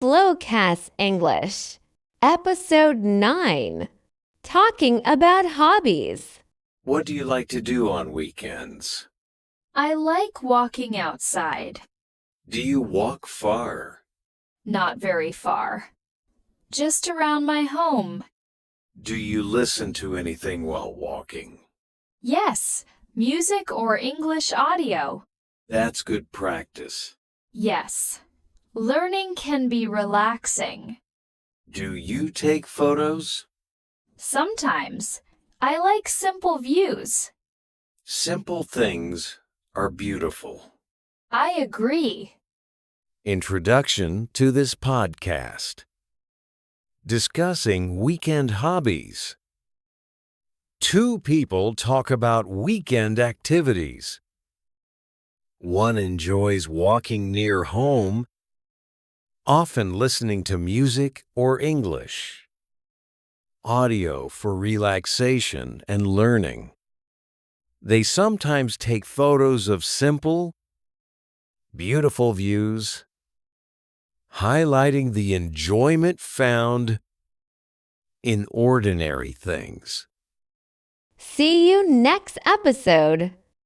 SlowCast English, Episode 9, Talking about Hobbies. What do you like to do on weekends? I like walking outside. Do you walk far? Not very far. Just around my home. Do you listen to anything while walking? Yes, music or English audio. That's good practice. Yes. Learning can be relaxing. Do you take photos? Sometimes. I like simple views. Simple things are beautiful. I agree. Introduction to this podcast. Discussing weekend hobbies. Two people talk about weekend activities. One enjoys walking near home, often listening to music or English. Audio for relaxation and learning. They sometimes take photos of simple, beautiful views, highlighting the enjoyment found in ordinary things. See you next episode.